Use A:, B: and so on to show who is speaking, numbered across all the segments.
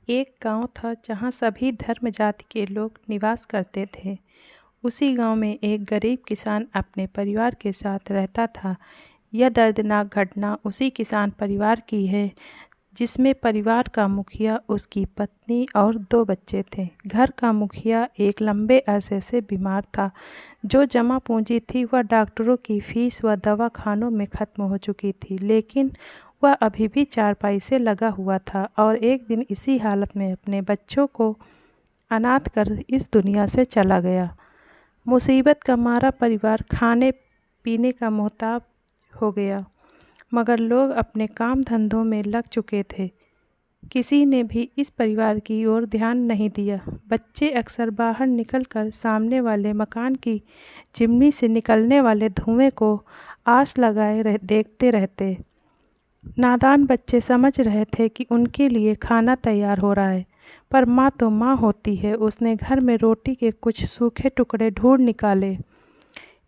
A: एक गांव था जहां सभी धर्म जाति के लोग निवास करते थे। उसी गांव में एक गरीब किसान अपने परिवार के साथ रहता था। यह दर्दनाक घटना उसी किसान परिवार की है जिसमें परिवार का मुखिया, उसकी पत्नी और 2 बच्चे थे। घर का मुखिया एक लंबे अरसे से बीमार था। जो जमा पूंजी थी वह डॉक्टरों की फीस व दवाखानों में ख़त्म हो चुकी थी, लेकिन वह अभी भी चारपाई से लगा हुआ था और एक दिन इसी हालत में अपने बच्चों को अनाथ कर इस दुनिया से चला गया। मुसीबत का मारा परिवार खाने पीने का मोहताज हो गया, मगर लोग अपने काम धंधों में लग चुके थे। किसी ने भी इस परिवार की ओर ध्यान नहीं दिया। बच्चे अक्सर बाहर निकलकर सामने वाले मकान की चिमनी से निकलने वाले धुएं को आस लगाए देखते रहते। नादान बच्चे समझ रहे थे कि उनके लिए खाना तैयार हो रहा है, पर माँ तो माँ होती है। उसने घर में रोटी के कुछ सूखे टुकड़े ढूंढ निकाले।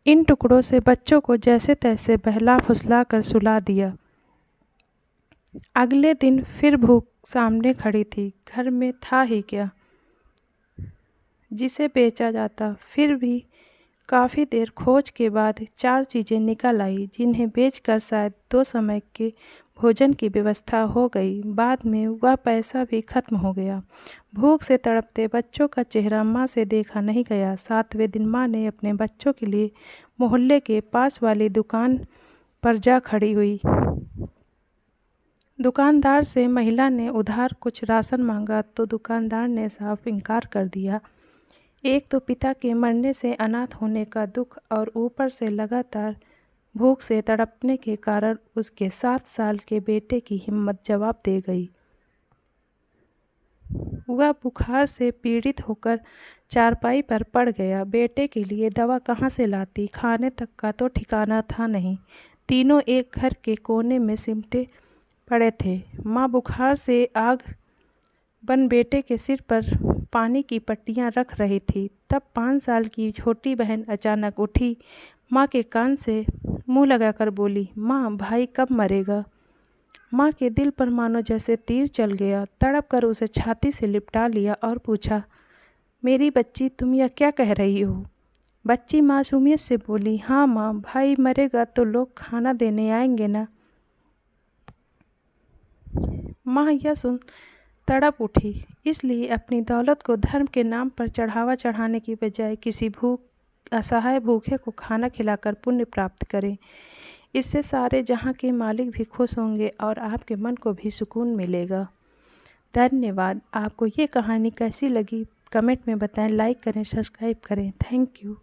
A: इन टुकड़ों से बच्चों को जैसे तैसे बहला फुसला कर सुला दिया। अगले दिन फिर भूख सामने खड़ी थी। घर में था ही क्या जिसे बेचा जाता। फिर भी काफ़ी देर खोज के बाद 4 चीज़ें निकल आई जिन्हें बेचकर शायद 2 समय के भोजन की व्यवस्था हो गई। बाद में वह पैसा भी खत्म हो गया। भूख से तड़पते बच्चों का चेहरा माँ से देखा नहीं गया। 7वें दिन माँ ने अपने बच्चों के लिए मोहल्ले के पास वाली दुकान पर जा खड़ी हुई। दुकानदार से महिला ने उधार कुछ राशन मांगा तो दुकानदार ने साफ इनकार कर दिया। एक तो पिता के मरने से अनाथ होने का दुख और ऊपर से लगातार भूख से तड़पने के कारण उसके 7 साल के बेटे की हिम्मत जवाब दे गई। वह बुखार से पीड़ित होकर चारपाई पर पड़ गया। बेटे के लिए दवा कहाँ से लाती, खाने तक का तो ठिकाना था नहीं। तीनों एक घर के कोने में सिमटे पड़े थे। माँ बुखार से आग बन बेटे के सिर पर पानी की पट्टियाँ रख रही थी। तब 5 साल की छोटी बहन अचानक उठी, माँ के कान से मुंह लगाकर बोली, माँ भाई कब मरेगा। माँ के दिल पर मानो जैसे तीर चल गया। तड़प कर उसे छाती से लिपटा लिया और पूछा, मेरी बच्ची तुम यह क्या कह रही हो। बच्ची मासूमियत से बोली, हाँ माँ, भाई मरेगा तो लोग खाना देने आएंगे ना। माँ यह सुन तड़प उठी। इसलिए अपनी दौलत को धर्म के नाम पर चढ़ावा चढ़ाने की बजाय किसी असहाय भूखे को खाना खिलाकर पुण्य प्राप्त करें। इससे सारे जहां के मालिक भी खुश होंगे और आपके मन को भी सुकून मिलेगा। धन्यवाद। आपको ये कहानी कैसी लगी कमेंट में बताएं। लाइक करें, सब्सक्राइब करें। Thank you.